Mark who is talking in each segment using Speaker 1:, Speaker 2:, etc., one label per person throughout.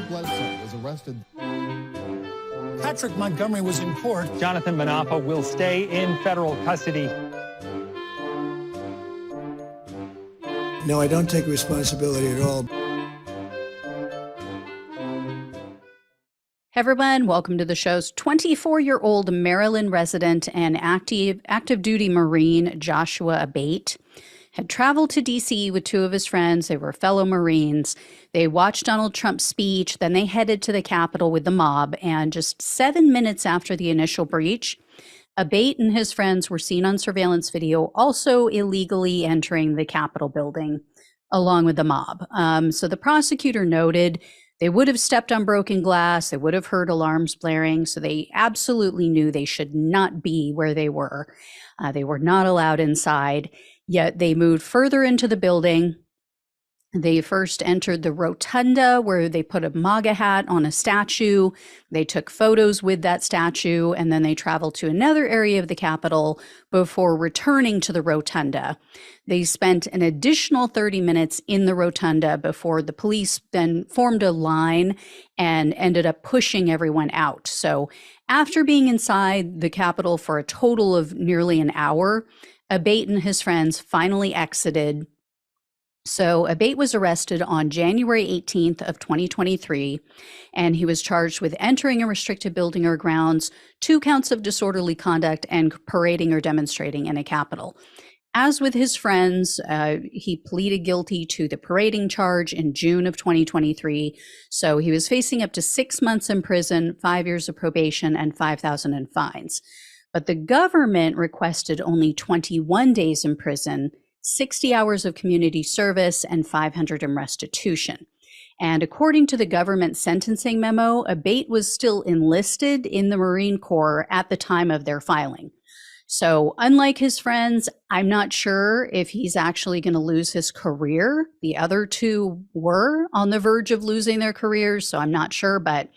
Speaker 1: Bledsoe was arrested.
Speaker 2: Patrick Montgomery was in court.
Speaker 3: Jonathan Manapa will stay in federal custody.
Speaker 4: No, I don't take responsibility at all.
Speaker 5: Hey everyone, welcome to the show's 24-year-old Maryland resident and active duty Marine Joshua Abate had traveled to D.C. with two of his friends. They were fellow Marines. They watched Donald Trump's speech, then they headed to the Capitol with the mob, and just 7 minutes after the initial breach, Abate and his friends were seen on surveillance video also illegally entering the Capitol building along with the mob. So the prosecutor noted they would have stepped on broken glass, they would have heard alarms blaring, so they absolutely knew they should not be where they were. They were not allowed inside, yet they moved further into the building. They first entered the rotunda where they put a MAGA hat on a statue. They took photos with that statue, and then they traveled to another area of the Capitol before returning to the rotunda. They spent an additional 30 minutes in the rotunda before the police then formed a line and ended up pushing everyone out. So after being inside the Capitol for a total of nearly an hour, Abate and his friends finally exited. So Abate was arrested on January 18th of 2023, and he was charged with entering a restricted building or grounds, 2 counts of disorderly conduct, and parading or demonstrating in a Capitol. As with his friends, he pleaded guilty to the parading charge in June of 2023. So he was facing up to 6 months in prison, 5 years of probation, and $5,000 in fines. But the government requested only 21 days in prison, 60 hours of community service, and $500 in restitution. And according to the government sentencing memo, Abate was still enlisted in the Marine Corps at the time of their filing. So unlike his friends, I'm not sure if he's actually going to lose his career. The other two were on the verge of losing their careers, so I'm not sure, but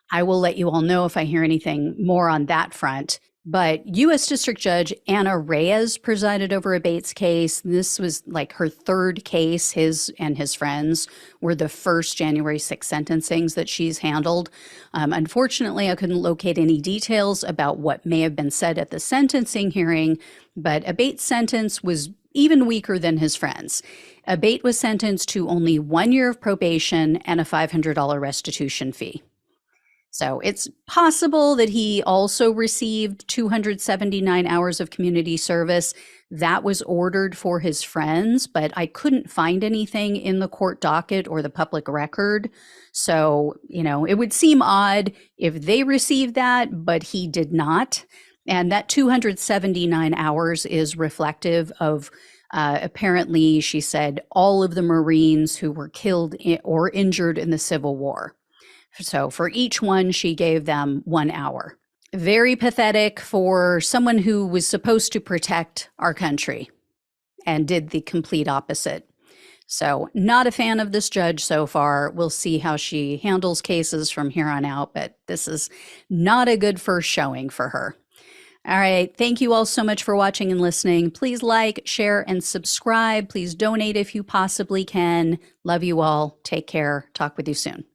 Speaker 5: I will let you all know if I hear anything more on that front. But U.S. District Judge Anna Reyes presided over Abate's case. This was like her third case. His and his friends were the first January 6 sentencings that she's handled. Unfortunately, I couldn't locate any details about what may have been said at the sentencing hearing, but Abate's sentence was even weaker than his friends. Abate was sentenced to only 1 year of probation and a $500 restitution fee. So it's possible that he also received 279 hours of community service. That was ordered for his friends, but I couldn't find anything in the court docket or the public record. So, it would seem odd if they received that, but he did not. And that 279 hours is reflective of apparently, she said, all of the Marines who were killed or injured in the Civil War. So for each one, she gave them 1 hour. Very pathetic for someone who was supposed to protect our country and did the complete opposite. So not a fan of this judge so far. We'll see how she handles cases from here on out, but this is not a good first showing for her. All right. Thank you all so much for watching and listening. Please like, share, and subscribe. Please donate if you possibly can. Love you all. Take care. Talk with you soon.